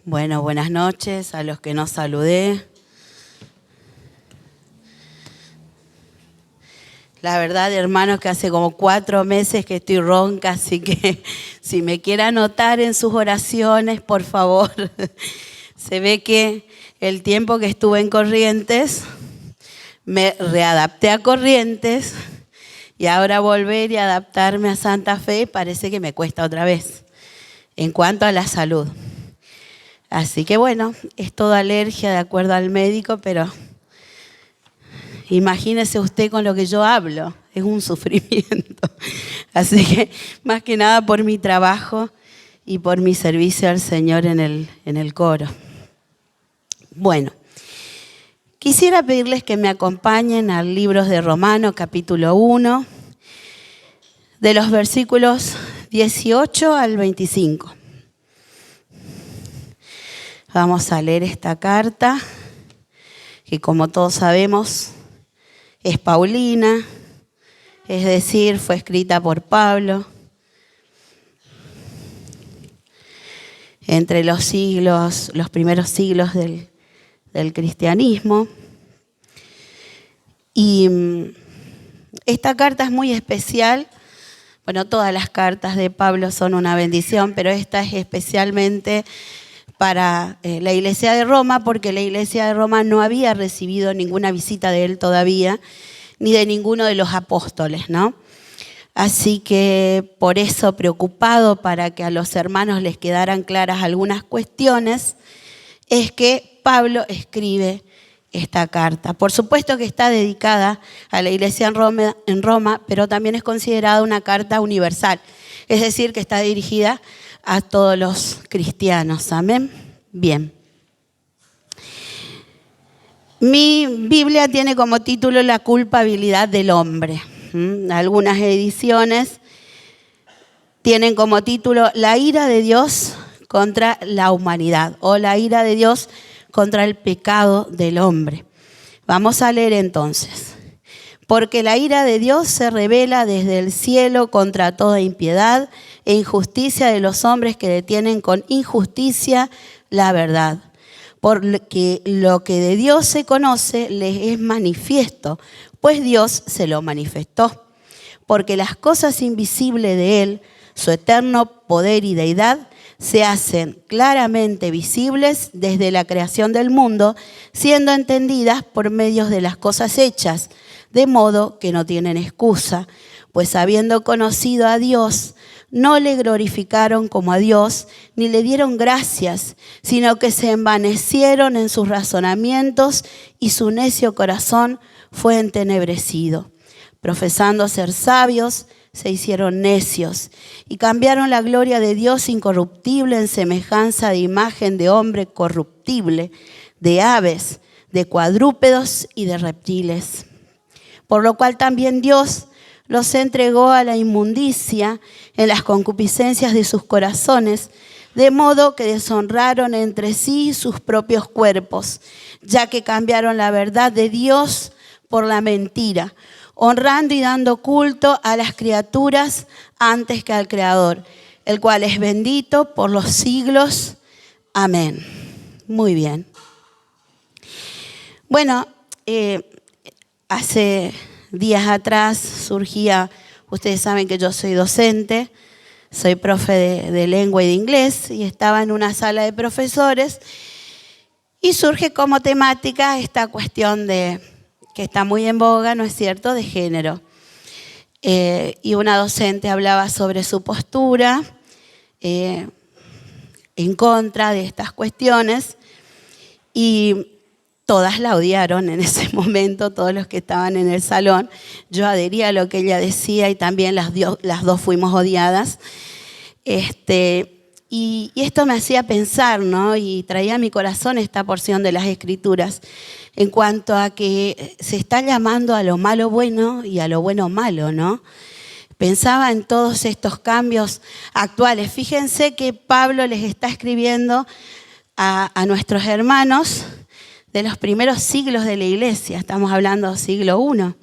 Bueno, buenas noches a los que no saludé. La verdad, hermanos, que hace como 4 meses que estoy ronca, así que si me quiere anotar en sus oraciones, por favor. Se ve que el tiempo que estuve en Corrientes, me readapté a Corrientes y ahora volver y adaptarme a Santa Fe parece que me cuesta otra vez en cuanto a la salud. Así que bueno, es toda alergia de acuerdo al médico, pero imagínese usted con lo que yo hablo, es un sufrimiento. Así que más que nada por mi trabajo y por mi servicio al Señor en el coro. Bueno, quisiera pedirles que me acompañen al libro de Romanos, capítulo 1, de los versículos 18 al 25. Vamos a leer esta carta, que como todos sabemos es paulina, es decir, fue escrita por Pablo entre los primeros siglos del cristianismo. Y esta carta es muy especial. Bueno, todas las cartas de Pablo son una bendición, pero esta es especialmente para la Iglesia de Roma, porque la Iglesia de Roma no había recibido ninguna visita de él todavía, ni de ninguno de los apóstoles, ¿no? Así que por eso, preocupado para que a los hermanos les quedaran claras algunas cuestiones, es que Pablo escribe esta carta. Por supuesto que está dedicada a la Iglesia en Roma, pero también es considerada una carta universal, es decir, que está dirigida a todos los cristianos. Amén. Bien. Mi Biblia tiene como título La culpabilidad del hombre. Algunas ediciones tienen como título La ira de Dios contra la humanidad o La ira de Dios contra el pecado del hombre. Vamos a leer entonces. Porque la ira de Dios se revela desde el cielo contra toda impiedad e injusticia de los hombres que detienen con injusticia la verdad. Porque lo que de Dios se conoce les es manifiesto, pues Dios se lo manifestó. Porque las cosas invisibles de Él, su eterno poder y deidad, se hacen claramente visibles desde la creación del mundo, siendo entendidas por medio de las cosas hechas, de modo que no tienen excusa, pues habiendo conocido a Dios, no le glorificaron como a Dios, ni le dieron gracias, sino que se envanecieron en sus razonamientos y su necio corazón fue entenebrecido. Profesando ser sabios, se hicieron necios y cambiaron la gloria de Dios incorruptible en semejanza de imagen de hombre corruptible, de aves, de cuadrúpedos y de reptiles. Por lo cual también Dios los entregó a la inmundicia en las concupiscencias de sus corazones, de modo que deshonraron entre sí sus propios cuerpos, ya que cambiaron la verdad de Dios por la mentira, honrando y dando culto a las criaturas antes que al Creador, el cual es bendito por los siglos. Amén. Muy bien. Bueno, hace días atrás surgía, ustedes saben que yo soy docente, soy profe de lengua y de inglés, y estaba en una sala de profesores y surge como temática esta cuestión de que está muy en boga, ¿no es cierto?, de género. Y una docente hablaba sobre su postura en contra de estas cuestiones y todas la odiaron en ese momento, todos los que estaban en el salón. Yo adhería a lo que ella decía y también las dos fuimos odiadas. Y esto me hacía pensar, ¿no? Y traía a mi corazón esta porción de las Escrituras en cuanto a que se está llamando a lo malo bueno y a lo bueno malo, ¿no? Pensaba en todos estos cambios actuales. Fíjense que Pablo les está escribiendo a nuestros hermanos de los primeros siglos de la iglesia, estamos hablando del siglo I.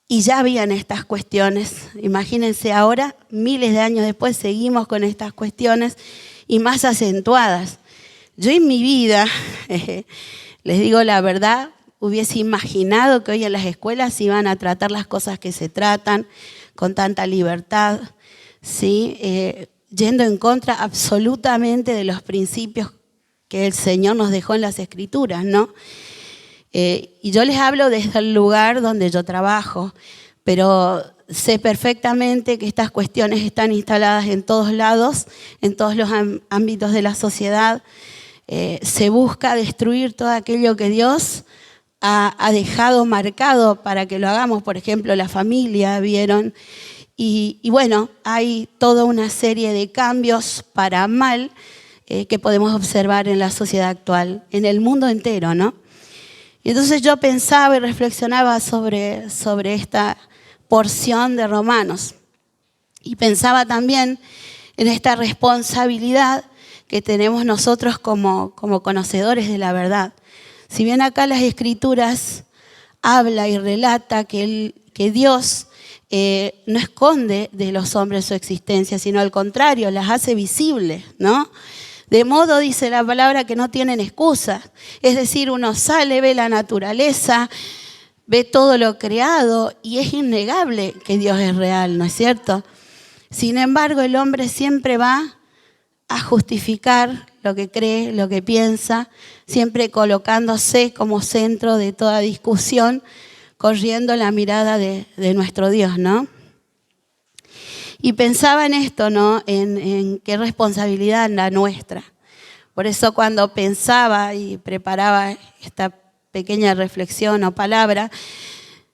Y ya habían estas cuestiones. Imagínense ahora, miles de años después, seguimos con estas cuestiones y más acentuadas. Yo en mi vida, les digo la verdad, hubiese imaginado que hoy en las escuelas iban a tratar las cosas que se tratan con tanta libertad, ¿sí? Yendo en contra absolutamente de los principios que el Señor nos dejó en las Escrituras, ¿no? Y yo les hablo desde el lugar donde yo trabajo, pero sé perfectamente que estas cuestiones están instaladas en todos lados, en todos los ámbitos de la sociedad. Se busca destruir todo aquello que Dios ha dejado marcado para que lo hagamos. Por ejemplo, la familia, ¿vieron? Y bueno, hay toda una serie de cambios para mal que podemos observar en la sociedad actual, en el mundo entero, ¿no? Y entonces yo pensaba y reflexionaba sobre esta porción de Romanos. Y pensaba también en esta responsabilidad que tenemos nosotros como conocedores de la verdad. Si bien acá las Escrituras habla y relata que Dios no esconde de los hombres su existencia, sino al contrario, las hace visibles, ¿no? De modo, dice la palabra, que no tienen excusa. Es decir, uno sale, ve la naturaleza, ve todo lo creado y es innegable que Dios es real, ¿no es cierto? Sin embargo, el hombre siempre va a justificar lo que cree, lo que piensa, siempre colocándose como centro de toda discusión, corriendo la mirada de nuestro Dios, ¿no? Y pensaba en esto, ¿no? En qué responsabilidad la nuestra. Por eso cuando pensaba y preparaba esta pequeña reflexión o palabra,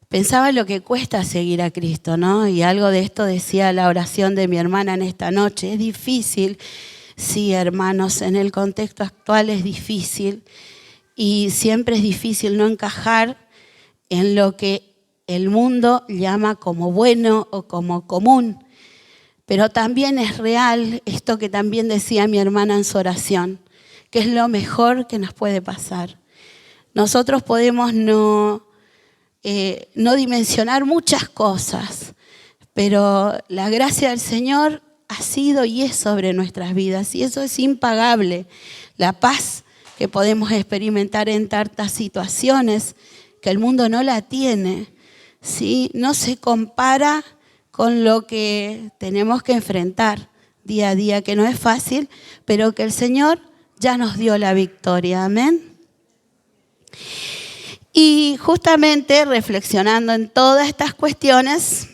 pensaba en lo que cuesta seguir a Cristo, ¿no? Y algo de esto decía la oración de mi hermana en esta noche. Es difícil, sí, hermanos, en el contexto actual es difícil. Y siempre es difícil no encajar en lo que el mundo llama como bueno o como común. Pero también es real esto que también decía mi hermana en su oración, que es lo mejor que nos puede pasar. Nosotros podemos no dimensionar muchas cosas, pero la gracia del Señor ha sido y es sobre nuestras vidas, y eso es impagable. La paz que podemos experimentar en tantas situaciones que el mundo no la tiene, ¿sí? No se compara con lo que tenemos que enfrentar día a día, que no es fácil, pero que el Señor ya nos dio la victoria. Amén. Y justamente reflexionando en todas estas cuestiones,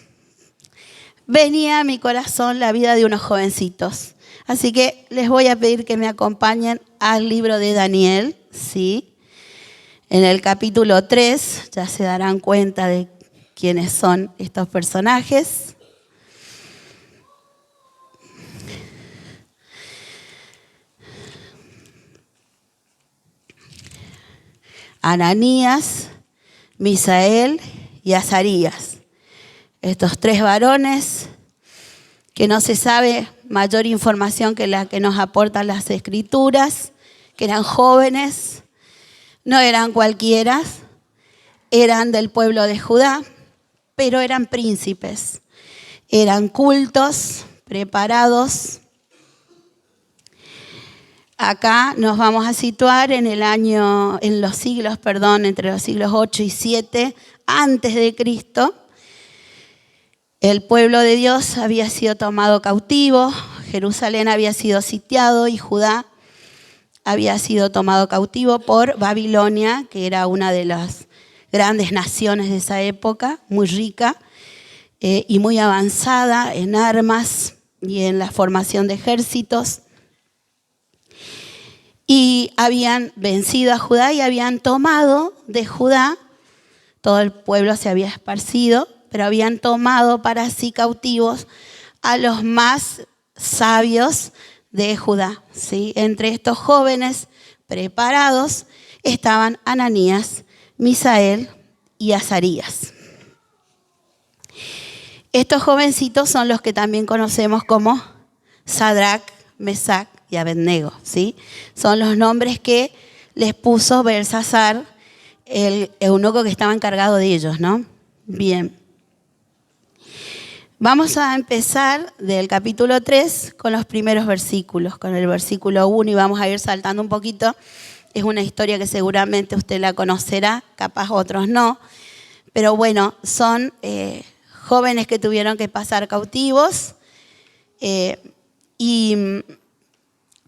venía a mi corazón la vida de unos jovencitos. Así que les voy a pedir que me acompañen al libro de Daniel, ¿sí? En el capítulo 3 ya se darán cuenta de quiénes son estos personajes. Ananías, Misael y Azarías. Estos tres varones que no se sabe mayor información que la que nos aportan las Escrituras, que eran jóvenes, no eran cualquiera, eran del pueblo de Judá, pero eran príncipes, eran cultos, preparados. Acá nos vamos a situar entre los siglos 8 y 7 antes de Cristo. El pueblo de Dios había sido tomado cautivo, Jerusalén había sido sitiado y Judá había sido tomado cautivo por Babilonia, que era una de las grandes naciones de esa época, muy rica y muy avanzada en armas y en la formación de ejércitos. Y habían vencido a Judá y habían tomado de Judá, todo el pueblo se había esparcido, pero habían tomado para sí cautivos a los más sabios de Judá, ¿sí? Entre estos jóvenes preparados estaban Ananías, Misael y Azarías. Estos jovencitos son los que también conocemos como Sadrac, Mesac y Abednego, ¿sí? Son los nombres que les puso Belsasar, el eunuco que estaba encargado de ellos, ¿no? Bien. Vamos a empezar del capítulo 3 con los primeros versículos, con el versículo 1 y vamos a ir saltando un poquito. Es una historia que seguramente usted la conocerá, capaz otros no, pero bueno, son jóvenes que tuvieron que pasar cautivos y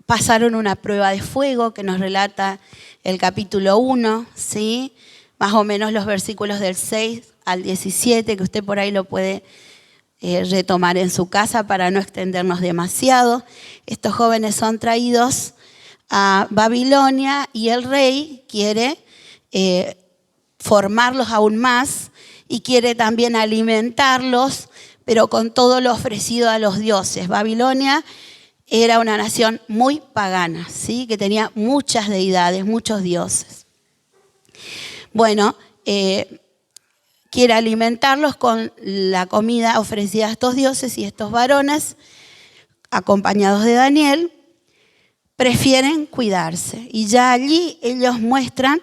pasaron una prueba de fuego que nos relata el capítulo 1, ¿sí? Más o menos los versículos del 6 al 17, que usted por ahí lo puede retomar en su casa para no extendernos demasiado. Estos jóvenes son traídos a Babilonia y el rey quiere formarlos aún más y quiere también alimentarlos, pero con todo lo ofrecido a los dioses. Babilonia era una nación muy pagana, ¿sí? Que tenía muchas deidades, muchos dioses. Bueno, quiere alimentarlos con la comida ofrecida a estos dioses y estos varones, acompañados de Daniel, prefieren cuidarse. Y ya allí ellos muestran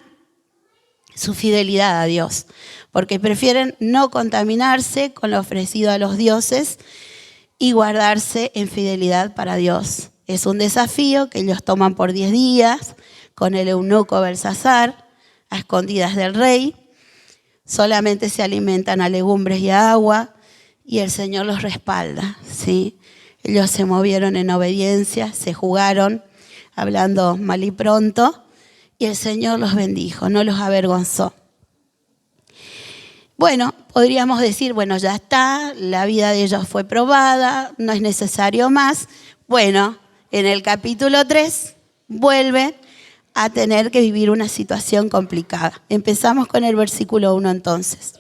su fidelidad a Dios, porque prefieren no contaminarse con lo ofrecido a los dioses y guardarse en fidelidad para Dios. Es un desafío que ellos toman por 10 días con el eunuco Belsasar, a escondidas del rey. Solamente se alimentan a legumbres y a agua y el Señor los respalda, ¿sí? Ellos se movieron en obediencia, se jugaron, hablando mal y pronto, y el Señor los bendijo, no los avergonzó. Bueno, podríamos decir, bueno, ya está, la vida de ellos fue probada, no es necesario más. Bueno, en el capítulo 3 vuelven a tener que vivir una situación complicada. Empezamos con el versículo 1 entonces.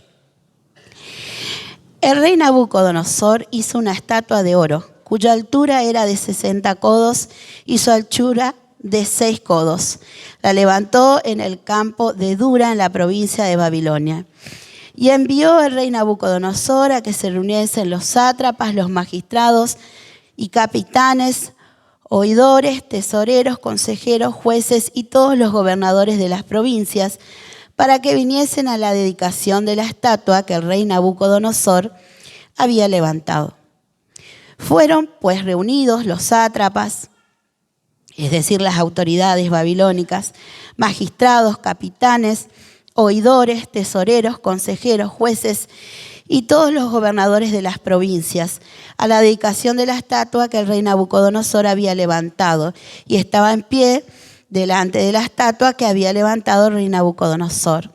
El rey Nabucodonosor hizo una estatua de oro, cuya altura era de 60 codos y su anchura de 6 codos. La levantó en el campo de Dura, en la provincia de Babilonia. Y envió el rey Nabucodonosor a que se reuniesen los sátrapas, los magistrados y capitanes, oidores, tesoreros, consejeros, jueces y todos los gobernadores de las provincias, para que viniesen a la dedicación de la estatua que el rey Nabucodonosor había levantado. Fueron pues reunidos los sátrapas, es decir, las autoridades babilónicas, magistrados, capitanes, oidores, tesoreros, consejeros, jueces y todos los gobernadores de las provincias, a la dedicación de la estatua que el rey Nabucodonosor había levantado, y estaba en pie delante de la estatua que había levantado el rey Nabucodonosor.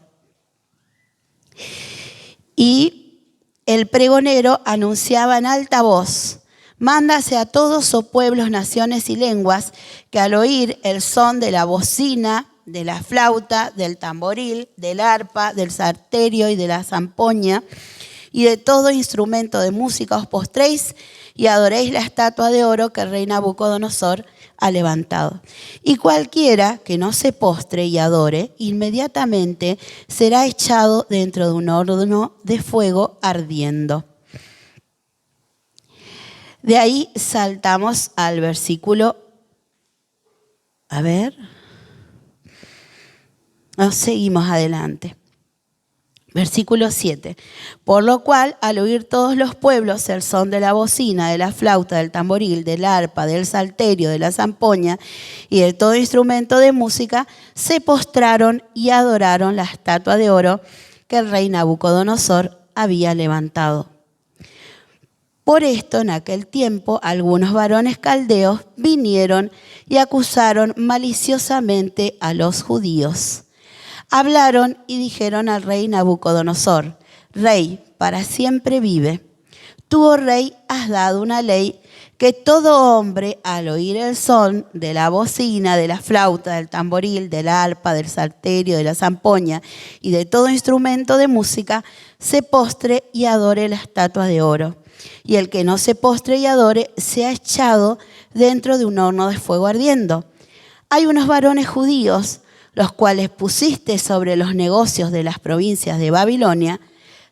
Y el pregonero anunciaba en alta voz: mándase a todos, oh pueblos, naciones y lenguas, que al oír el son de la bocina, de la flauta, del tamboril, del arpa, del salterio y de la zampoña, y de todo instrumento de música os postréis y adoréis la estatua de oro que el rey Nabucodonosor ha levantado. Y cualquiera que no se postre y adore, inmediatamente será echado dentro de un horno de fuego ardiendo. De ahí saltamos al versículo, seguimos adelante. Versículo 7. Por lo cual, al oír todos los pueblos el son de la bocina, de la flauta, del tamboril, del arpa, del salterio, de la zampoña y de todo instrumento de música, se postraron y adoraron la estatua de oro que el rey Nabucodonosor había levantado. Por esto, en aquel tiempo, algunos varones caldeos vinieron y acusaron maliciosamente a los judíos. Hablaron y dijeron al rey Nabucodonosor: Rey, para siempre vive. Tú, oh rey, has dado una ley que todo hombre, al oír el son de la bocina, de la flauta, del tamboril, del arpa, del salterio, de la zampoña y de todo instrumento de música, se postre y adore la estatua de oro. Y el que no se postre y adore sea echado dentro de un horno de fuego ardiendo. Hay unos varones judíos, los cuales pusiste sobre los negocios de las provincias de Babilonia,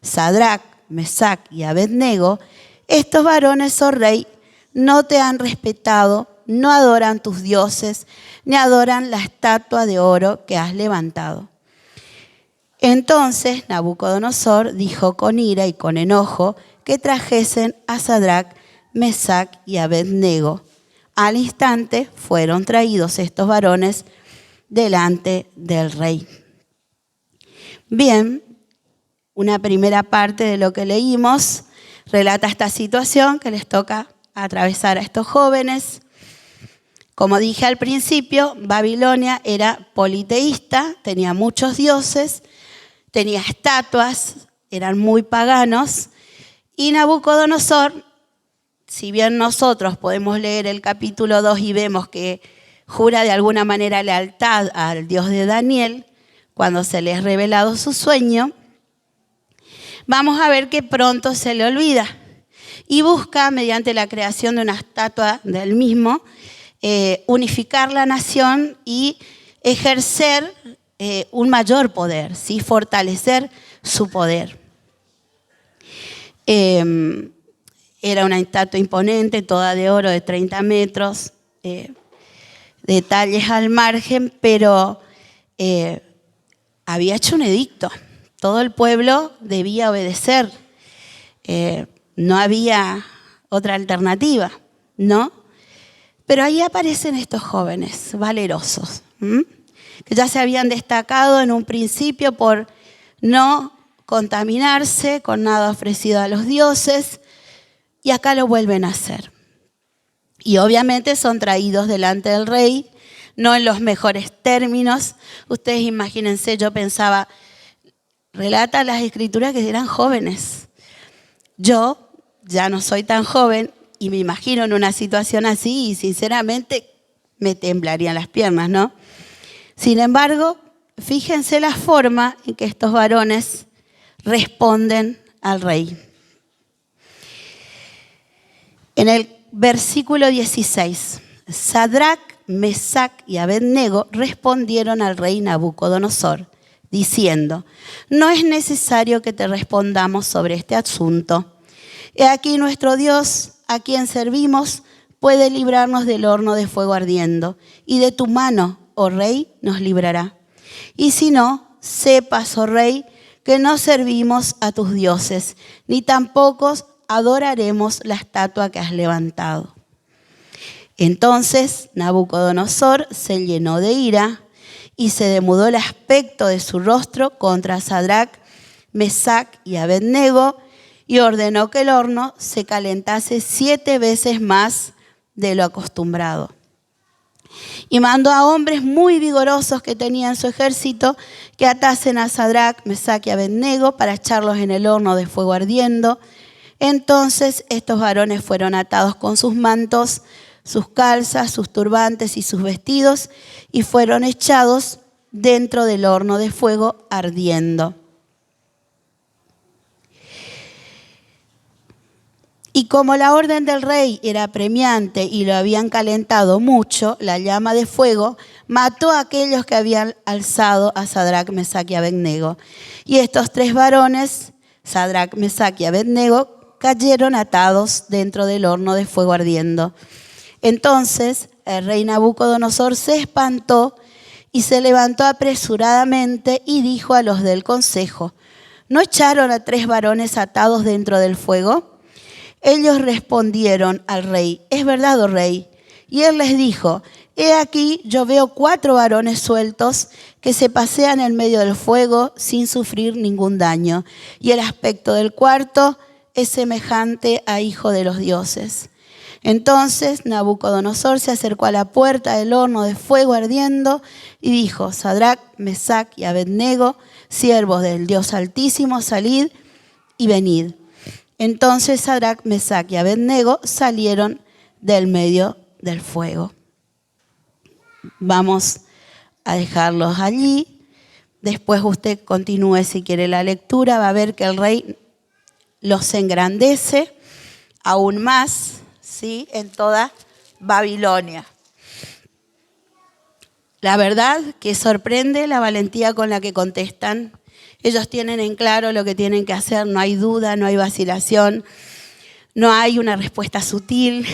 Sadrac, Mesac y Abednego. Estos varones, oh rey, no te han respetado, no adoran tus dioses, ni adoran la estatua de oro que has levantado. Entonces Nabucodonosor dijo con ira y con enojo: que trajesen a Sadrac, Mesac y Abed-nego. Al instante fueron traídos estos varones delante del rey. Bien, una primera parte de lo que leímos relata esta situación que les toca atravesar a estos jóvenes. Como dije al principio, Babilonia era politeísta, tenía muchos dioses, tenía estatuas, eran muy paganos. Y Nabucodonosor, si bien nosotros podemos leer el capítulo 2 y vemos que jura de alguna manera lealtad al Dios de Daniel, cuando se le es revelado su sueño, vamos a ver que pronto se le olvida y busca, mediante la creación de una estatua del mismo, unificar la nación y ejercer un mayor poder, ¿sí? Fortalecer su poder. Era una estatua imponente, toda de oro, de 30 metros, detalles al margen, pero había hecho un edicto. Todo el pueblo debía obedecer. No había otra alternativa, ¿no? Pero ahí aparecen estos jóvenes valerosos, que ya se habían destacado en un principio por no contaminarse con nada ofrecido a los dioses, y acá lo vuelven a hacer. Y obviamente son traídos delante del rey, no en los mejores términos. Ustedes imagínense, yo pensaba, relata las escrituras que eran jóvenes. Yo ya no soy tan joven y me imagino en una situación así y sinceramente me temblarían las piernas, ¿no? Sin embargo, fíjense la forma en que estos varones responden al rey. En el versículo 16, Sadrac, Mesac y Abed-nego respondieron al rey Nabucodonosor, diciendo: no es necesario que te respondamos sobre este asunto. He aquí nuestro Dios, a quien servimos, puede librarnos del horno de fuego ardiendo, y de tu mano, oh rey, nos librará. Y si no, sepas, oh rey, que no servimos a tus dioses, ni tampoco adoraremos la estatua que has levantado. Entonces Nabucodonosor se llenó de ira y se demudó el aspecto de su rostro contra Sadrac, Mesac y Abed-nego, y ordenó que el horno se calentase 7 veces más de lo acostumbrado. Y mandó a hombres muy vigorosos que tenían su ejército que atasen a Sadrac, Mesac y Abed-nego para echarlos en el horno de fuego ardiendo. Entonces estos varones fueron atados con sus mantos, sus calzas, sus turbantes y sus vestidos, y fueron echados dentro del horno de fuego ardiendo. Y como la orden del rey era apremiante y lo habían calentado mucho, la llama de fuego mató a aquellos que habían alzado a Sadrac, Mesac y Abed-nego. Y estos 3 varones, Sadrac, Mesac y Abed-nego, cayeron atados dentro del horno de fuego ardiendo. Entonces el rey Nabucodonosor se espantó y se levantó apresuradamente y dijo a los del consejo: ¿no echaron a 3 varones atados dentro del fuego? Ellos respondieron al rey: es verdad, oh rey. Y él les dijo: he aquí, yo veo 4 varones sueltos que se pasean en medio del fuego sin sufrir ningún daño. Y el aspecto del cuarto es semejante a hijo de los dioses. Entonces Nabucodonosor se acercó a la puerta del horno de fuego ardiendo y dijo: Sadrac, Mesac y Abed-nego, siervos del Dios Altísimo, salid y venid. Entonces Sadrac, Mesac y Abed-nego salieron del medio del fuego. Vamos a dejarlos allí. Después usted continúe si quiere la lectura. Va a ver que el rey los engrandece aún más, ¿sí?, en toda Babilonia. La verdad que sorprende la valentía con la que contestan. Ellos tienen en claro lo que tienen que hacer, no hay duda, no hay vacilación, no hay una respuesta sutil.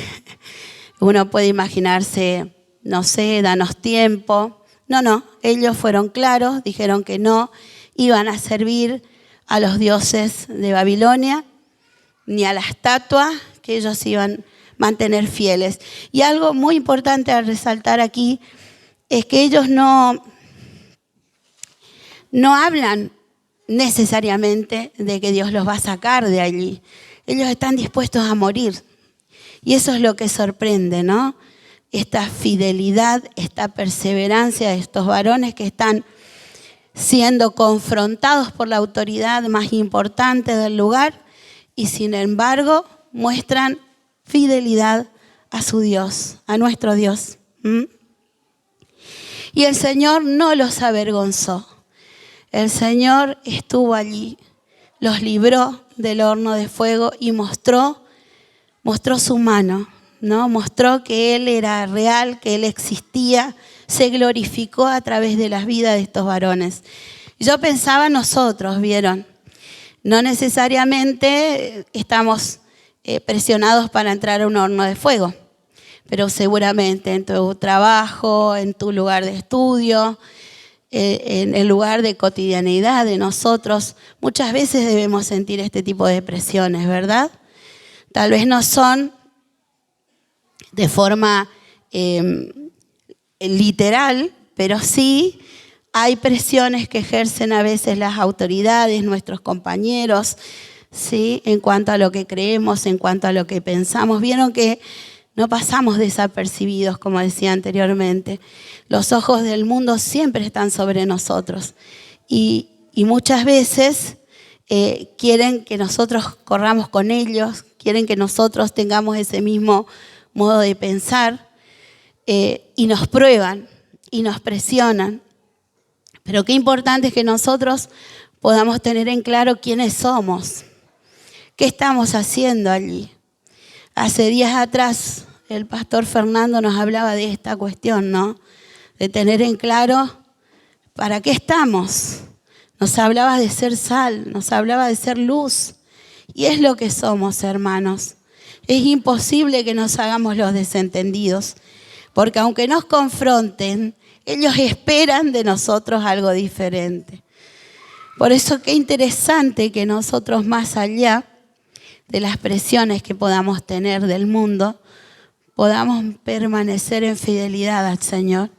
Uno puede imaginarse, no sé, danos tiempo. No, ellos fueron claros, dijeron que no iban a servir a los dioses de Babilonia, ni a la estatua que ellos iban a mantener fieles. Y algo muy importante a resaltar aquí es que ellos no hablan necesariamente de que Dios los va a sacar de allí. Ellos están dispuestos a morir. Y eso es lo que sorprende, ¿no? Esta fidelidad, esta perseverancia de estos varones que están siendo confrontados por la autoridad más importante del lugar y sin embargo muestran fidelidad a su Dios, a nuestro Dios. Y el Señor no los avergonzó. El Señor estuvo allí, los libró del horno de fuego y mostró su mano, ¿no? Mostró que Él era real, que Él existía, se glorificó a través de las vidas de estos varones. Yo pensaba nosotros, ¿vieron? No necesariamente estamos presionados para entrar a un horno de fuego, pero seguramente en tu trabajo, en tu lugar de estudio, en el lugar de cotidianidad de nosotros, muchas veces debemos sentir este tipo de presiones, ¿verdad? Tal vez no son de forma literal, pero sí hay presiones que ejercen a veces las autoridades, nuestros compañeros, ¿sí? En cuanto a lo que creemos, en cuanto a lo que pensamos. Vieron que no pasamos desapercibidos, como decía anteriormente. Los ojos del mundo siempre están sobre nosotros y muchas veces quieren que nosotros corramos con ellos, quieren que nosotros tengamos ese mismo modo de pensar y nos prueban y nos presionan. Pero qué importante es que nosotros podamos tener en claro quiénes somos, qué estamos haciendo allí. Hace días atrás el pastor Fernando nos hablaba de esta cuestión, ¿no? De tener en claro para qué estamos. Nos hablaba de ser sal, nos hablaba de ser luz. Y es lo que somos, hermanos. Es imposible que nos hagamos los desentendidos, porque aunque nos confronten, ellos esperan de nosotros algo diferente. Por eso qué interesante que nosotros, más allá de las presiones que podamos tener del mundo, podamos permanecer en fidelidad al Señor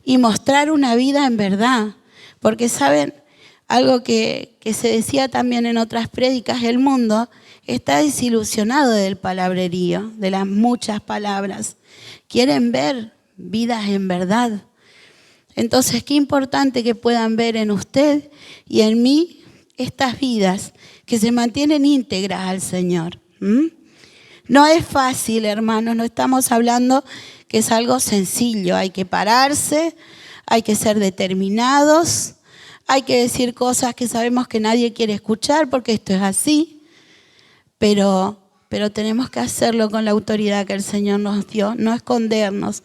y mostrar una vida en verdad. Porque saben, algo que se decía también en otras prédicas, el mundo está desilusionado del palabrerío, de las muchas palabras. Quieren ver vidas en verdad. Entonces, qué importante que puedan ver en usted y en mí estas vidas que se mantienen íntegras al Señor. No es fácil, hermanos, no estamos hablando que es algo sencillo. Hay que pararse, hay que ser determinados, hay que decir cosas que sabemos que nadie quiere escuchar porque esto es así, pero tenemos que hacerlo con la autoridad que el Señor nos dio, no escondernos.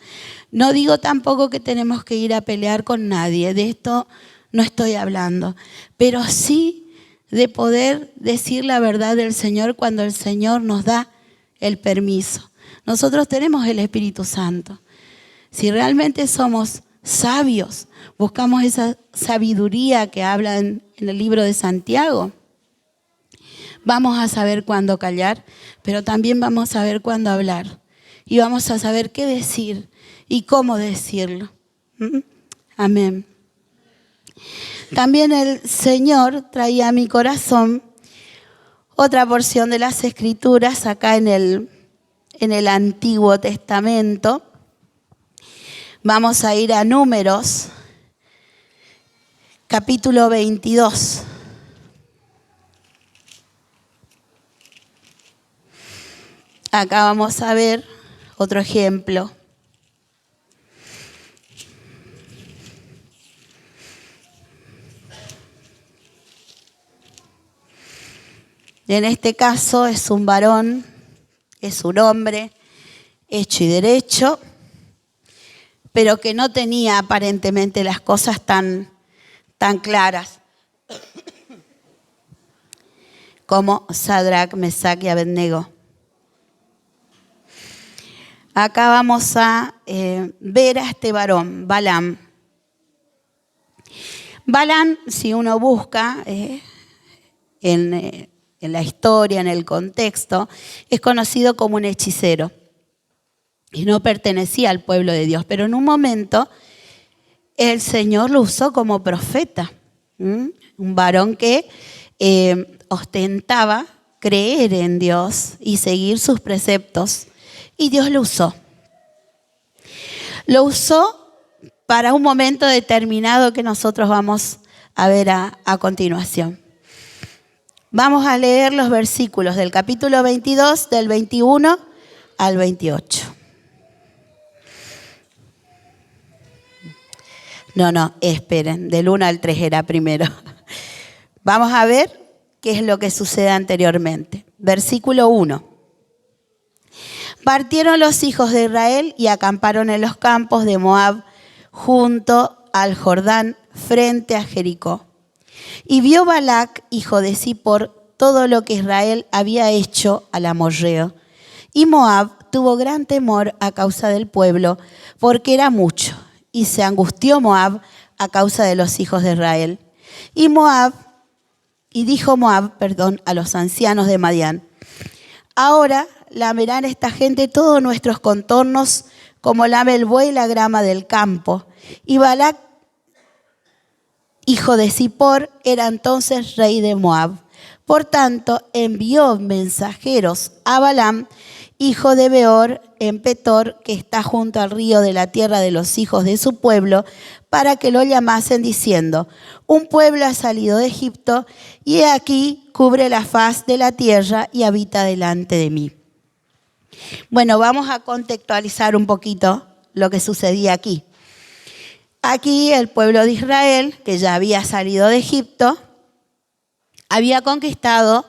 No digo tampoco que tenemos que ir a pelear con nadie, de esto no estoy hablando, pero sí de poder decir la verdad del Señor cuando el Señor nos da el permiso. Nosotros tenemos el Espíritu Santo. Si realmente somos sabios, buscamos esa sabiduría que habla en el libro de Santiago, vamos a saber cuándo callar, pero también vamos a saber cuándo hablar. Y vamos a saber qué decir y cómo decirlo. Amén. También el Señor traía a mi corazón otra porción de las Escrituras acá en el Antiguo Testamento. Vamos a ir a Números, capítulo 22. Acá vamos a ver otro ejemplo. En este caso es un varón, es un hombre hecho y derecho, pero que no tenía aparentemente las cosas tan claras como Sadrac, Mesac y Abednego. Acá vamos a ver a este varón, Balaam. Balaam, si uno busca en la historia, en el contexto, es conocido como un hechicero y no pertenecía al pueblo de Dios, pero en un momento el Señor lo usó como profeta, un varón que ostentaba creer en Dios y seguir sus preceptos, y Dios lo usó. Lo usó para un momento determinado que nosotros vamos a ver a continuación. Vamos a leer los versículos del capítulo 22, del 21 al 28. No, esperen, del 1 al 3 era primero. Vamos a ver qué es lo que sucede anteriormente. Versículo 1. Partieron los hijos de Israel y acamparon en los campos de Moab junto al Jordán frente a Jericó. Y vio Balac, hijo de Zippor, todo lo que Israel había hecho al amorrheo. Y Moab tuvo gran temor a causa del pueblo, porque era mucho. Y se angustió Moab a causa de los hijos de Israel. Y dijo Moab, a los ancianos de Madián: ahora lamerán esta gente todos nuestros contornos, como lame el buey la grama del campo. Y Balac, hijo de Zippor, era entonces rey de Moab. Por tanto, envió mensajeros a Balaam, hijo de Beor, en Petor, que está junto al río de la tierra de los hijos de su pueblo, para que lo llamasen diciendo: un pueblo ha salido de Egipto, y he aquí cubre la faz de la tierra y habita delante de mí. Bueno, vamos a contextualizar un poquito lo que sucedía aquí. Aquí el pueblo de Israel, que ya había salido de Egipto, había conquistado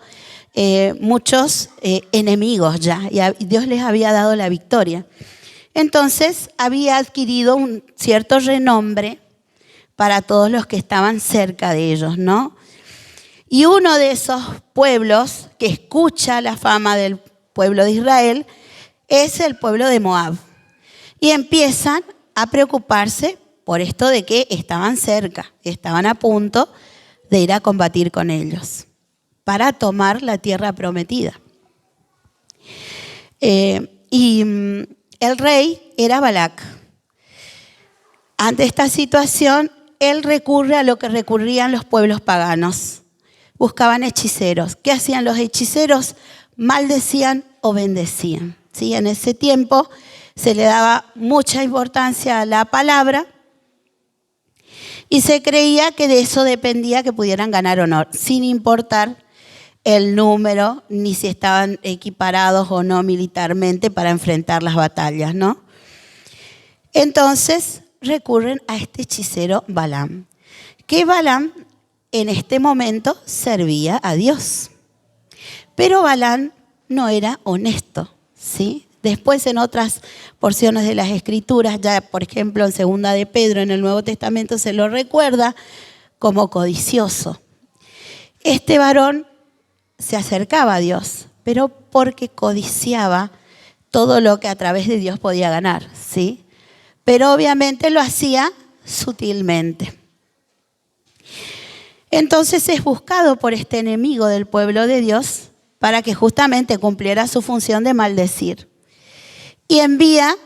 muchos enemigos ya, y Dios les había dado la victoria. Entonces había adquirido un cierto renombre para todos los que estaban cerca de ellos, ¿no? Y uno de esos pueblos que escucha la fama del pueblo de Israel es el pueblo de Moab. Y empiezan a preocuparse por esto de que estaban cerca, estaban a punto de ir a combatir con ellos para tomar la tierra prometida. Y el rey era Balac. Ante esta situación, él recurre a lo que recurrían los pueblos paganos. Buscaban hechiceros. ¿Qué hacían los hechiceros? Maldecían o bendecían. ¿Sí? En ese tiempo se le daba mucha importancia a la palabra y se creía que de eso dependía que pudieran ganar honor, sin importar el número ni si estaban equiparados o no militarmente para enfrentar las batallas, ¿no? Entonces recurren a este hechicero Balaam, que Balaam en este momento servía a Dios. Pero Balaam no era honesto, ¿sí? Después en otras porciones de las Escrituras, ya por ejemplo en Segunda de Pedro en el Nuevo Testamento se lo recuerda como codicioso. Este varón se acercaba a Dios, pero porque codiciaba todo lo que a través de Dios podía ganar, ¿sí? Pero obviamente lo hacía sutilmente. Entonces es buscado por este enemigo del pueblo de Dios para que justamente cumpliera su función de maldecir. Y envía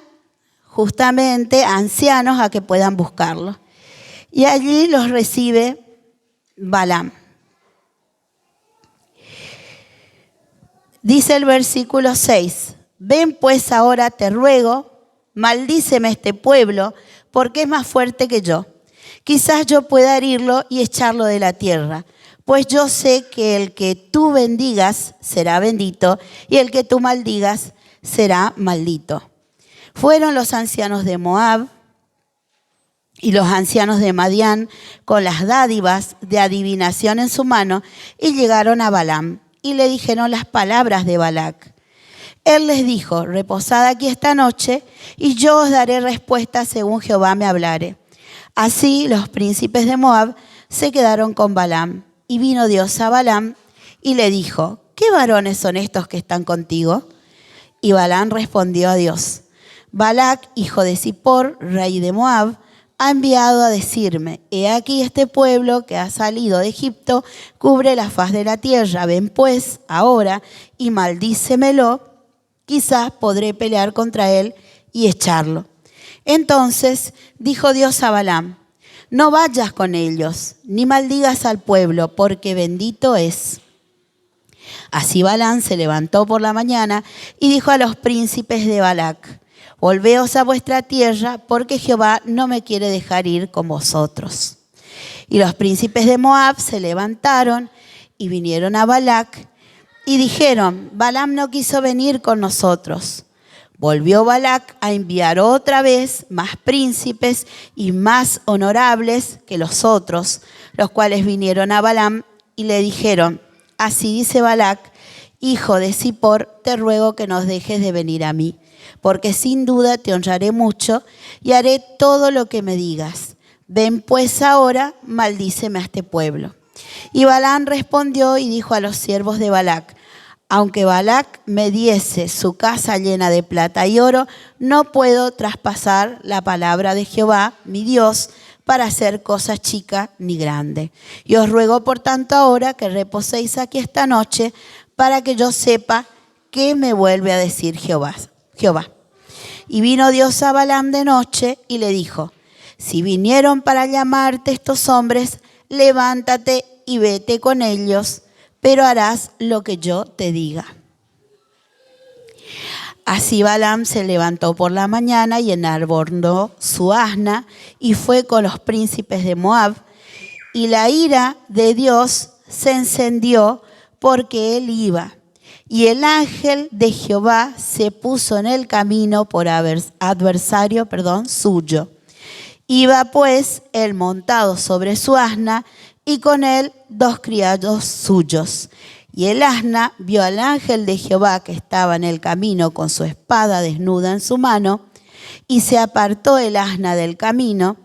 justamente a ancianos a que puedan buscarlo. Y allí los recibe Balaam. Dice el versículo 6, ven pues ahora te ruego, maldíceme este pueblo, porque es más fuerte que yo. Quizás yo pueda herirlo y echarlo de la tierra, pues yo sé que el que tú bendigas será bendito y el que tú maldigas será maldito. Fueron los ancianos de Moab y los ancianos de Madián con las dádivas de adivinación en su mano y llegaron a Balaam y le dijeron las palabras de Balac. Él les dijo, reposad aquí esta noche y yo os daré respuesta según Jehová me hablare. Así los príncipes de Moab se quedaron con Balaam. Y vino Dios a Balaam y le dijo, ¿qué varones son estos que están contigo? Y Balaam respondió a Dios, Balac, hijo de Zippor, rey de Moab, ha enviado a decirme: he aquí este pueblo que ha salido de Egipto cubre la faz de la tierra. Ven pues ahora y maldícemelo, quizás podré pelear contra él y echarlo. Entonces dijo Dios a Balaam: no vayas con ellos, ni maldigas al pueblo, porque bendito es. Así Balaam se levantó por la mañana y dijo a los príncipes de Balac: volveos a vuestra tierra, porque Jehová no me quiere dejar ir con vosotros. Y los príncipes de Moab se levantaron y vinieron a Balac y dijeron: Balaam no quiso venir con nosotros. Volvió Balac a enviar otra vez más príncipes y más honorables que los otros, los cuales vinieron a Balaam y le dijeron: así dice Balac, hijo de Zippor, te ruego que nos dejes de venir a mí, porque sin duda te honraré mucho y haré todo lo que me digas. Ven pues ahora, maldíceme a este pueblo. Y Balaam respondió y dijo a los siervos de Balac: aunque Balac me diese su casa llena de plata y oro, no puedo traspasar la palabra de Jehová, mi Dios, para hacer cosa chica ni grande. Y os ruego por tanto ahora que reposéis aquí esta noche, para que yo sepa qué me vuelve a decir Jehová. Y vino Dios a Balaam de noche y le dijo: si vinieron para llamarte estos hombres, levántate y vete con ellos, pero harás lo que yo te diga. Así Balaam se levantó por la mañana y enarboló su asna y fue con los príncipes de Moab. Y la ira de Dios se encendió porque él iba. Y el ángel de Jehová se puso en el camino por adversario suyo. Iba pues él montado sobre su asna y con él 2 criados suyos. Y el asna vio al ángel de Jehová que estaba en el camino con su espada desnuda en su mano, y se apartó el asna del camino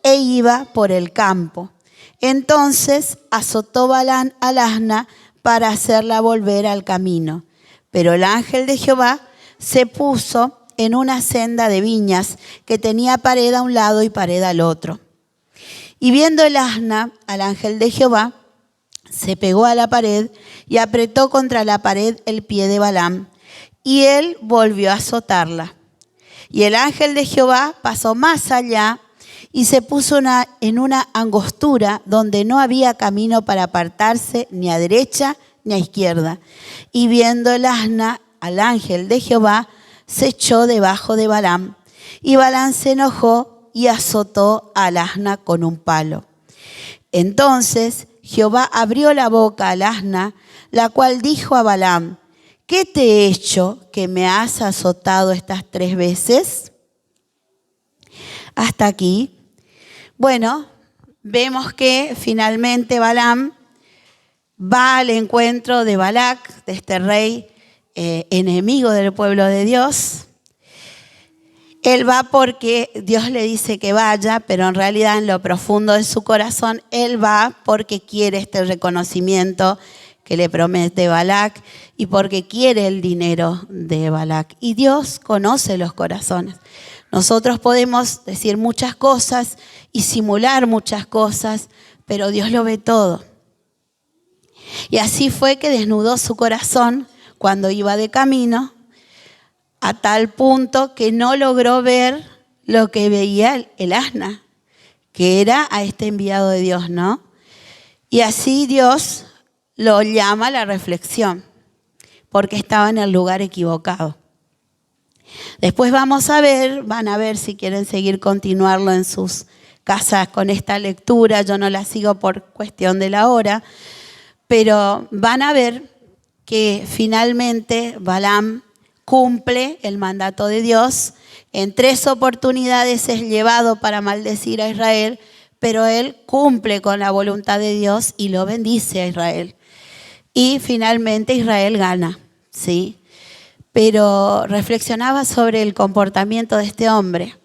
e iba por el campo. Entonces azotó Balaam al asna para hacerla volver al camino. Pero el ángel de Jehová se puso en una senda de viñas que tenía pared a un lado y pared al otro. Y viendo el asna al ángel de Jehová, se pegó a la pared y apretó contra la pared el pie de Balaam, y él volvió a azotarla. Y el ángel de Jehová pasó más allá y se puso en una angostura donde no había camino para apartarse ni a derecha ni a izquierda. Y viendo el asna al ángel de Jehová, se echó debajo de Balaam. Y Balaam se enojó y azotó al asna con un palo. Entonces Jehová abrió la boca al asna, la cual dijo a Balaam: ¿qué te he hecho que me has azotado estas 3 veces? Hasta aquí. Bueno, vemos que finalmente Balaam va al encuentro de Balac, de este rey enemigo del pueblo de Dios. Él va porque Dios le dice que vaya, pero en realidad en lo profundo de su corazón, él va porque quiere este reconocimiento que le promete Balac y porque quiere el dinero de Balac. Y Dios conoce los corazones. Nosotros podemos decir muchas cosas y simular muchas cosas, pero Dios lo ve todo. Y así fue que desnudó su corazón cuando iba de camino, a tal punto que no logró ver lo que veía el asna, que era a este enviado de Dios, ¿no? Y así Dios lo llama a la reflexión, porque estaba en el lugar equivocado. Después van a ver si quieren seguir continuarlo en sus casas con esta lectura. Yo no la sigo por cuestión de la hora, pero van a ver que finalmente Balaam cumple el mandato de Dios. En 3 oportunidades es llevado para maldecir a Israel, pero él cumple con la voluntad de Dios y lo bendice a Israel. Y finalmente Israel gana, ¿sí? Pero reflexionaba sobre el comportamiento de este hombre.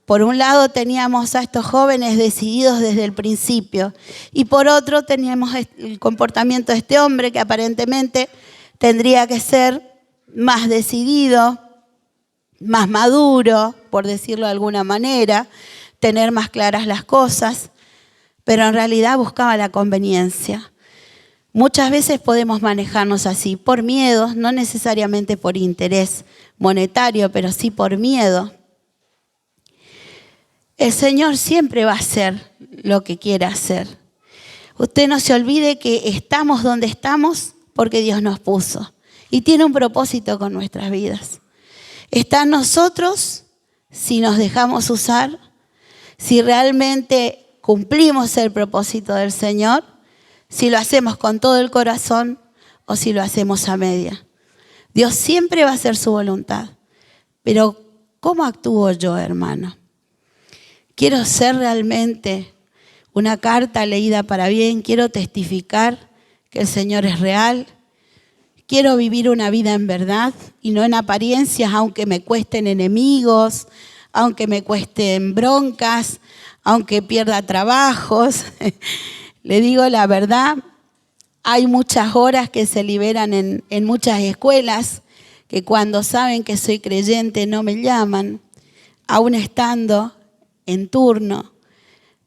Por un lado teníamos a estos jóvenes decididos desde el principio y por otro teníamos el comportamiento de este hombre que aparentemente tendría que ser más decidido, más maduro, por decirlo de alguna manera, tener más claras las cosas, pero en realidad buscaba la conveniencia. Muchas veces podemos manejarnos así, por miedo, no necesariamente por interés monetario, pero sí por miedo. El Señor siempre va a hacer lo que quiera hacer. Usted no se olvide que estamos donde estamos porque Dios nos puso y tiene un propósito con nuestras vidas. Está en nosotros si nos dejamos usar, si realmente cumplimos el propósito del Señor, si lo hacemos con todo el corazón o si lo hacemos a media. Dios siempre va a hacer su voluntad. Pero ¿cómo actúo yo, hermano? Quiero ser realmente una carta leída para bien, quiero testificar que el Señor es real, quiero vivir una vida en verdad y no en apariencias, aunque me cuesten enemigos, aunque me cuesten broncas, aunque pierda trabajos. Le digo la verdad, hay muchas horas que se liberan en muchas escuelas que cuando saben que soy creyente no me llaman, aún estando en turno.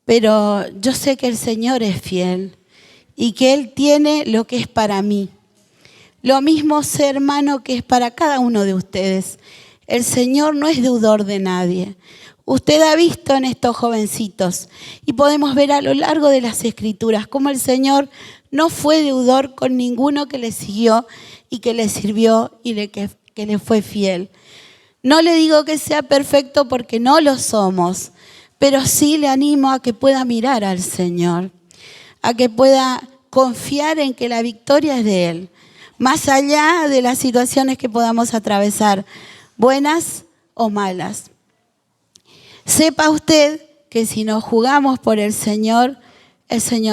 Pero yo sé que el Señor es fiel y que Él tiene lo que es para mí. Lo mismo sé, hermano, que es para cada uno de ustedes. El Señor no es deudor de nadie. Usted ha visto en estos jovencitos y podemos ver a lo largo de las Escrituras cómo el Señor no fue deudor con ninguno que le siguió y que le sirvió y que le fue fiel. No le digo que sea perfecto porque no lo somos, pero sí le animo a que pueda mirar al Señor, a que pueda confiar en que la victoria es de Él, más allá de las situaciones que podamos atravesar, buenas o malas. Sepa usted que si nos jugamos por el Señor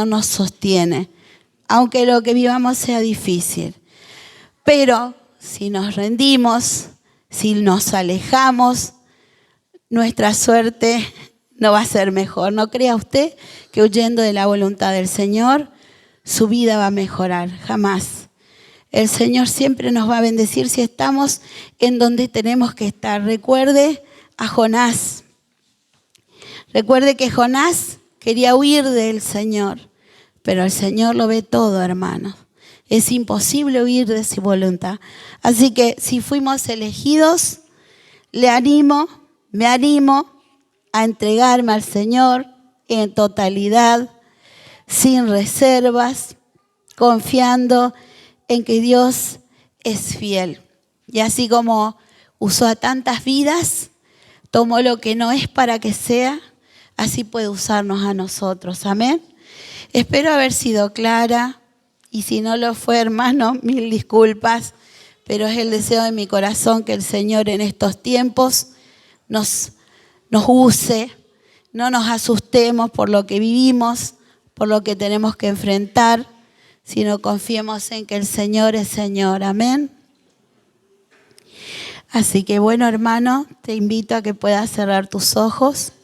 nos sostiene, aunque lo que vivamos sea difícil. Pero si nos rendimos, si nos alejamos, nuestra suerte no va a ser mejor. No crea usted que huyendo de la voluntad del Señor, su vida va a mejorar, jamás. El Señor siempre nos va a bendecir si estamos en donde tenemos que estar. Recuerde a Jonás. Recuerde que Jonás quería huir del Señor, pero el Señor lo ve todo, hermanos. Es imposible huir de su voluntad. Así que si fuimos elegidos, me animo a entregarme al Señor en totalidad, sin reservas, confiando en que Dios es fiel. Y así como usó a tantas vidas, tomó lo que no es para que sea, así puede usarnos a nosotros. Amén. Espero haber sido clara y si no lo fue, hermano, mil disculpas, pero es el deseo de mi corazón que el Señor en estos tiempos nos use, no nos asustemos por lo que vivimos, por lo que tenemos que enfrentar, sino confiemos en que el Señor es Señor. Amén. Así que bueno, hermano, te invito a que puedas cerrar tus ojos.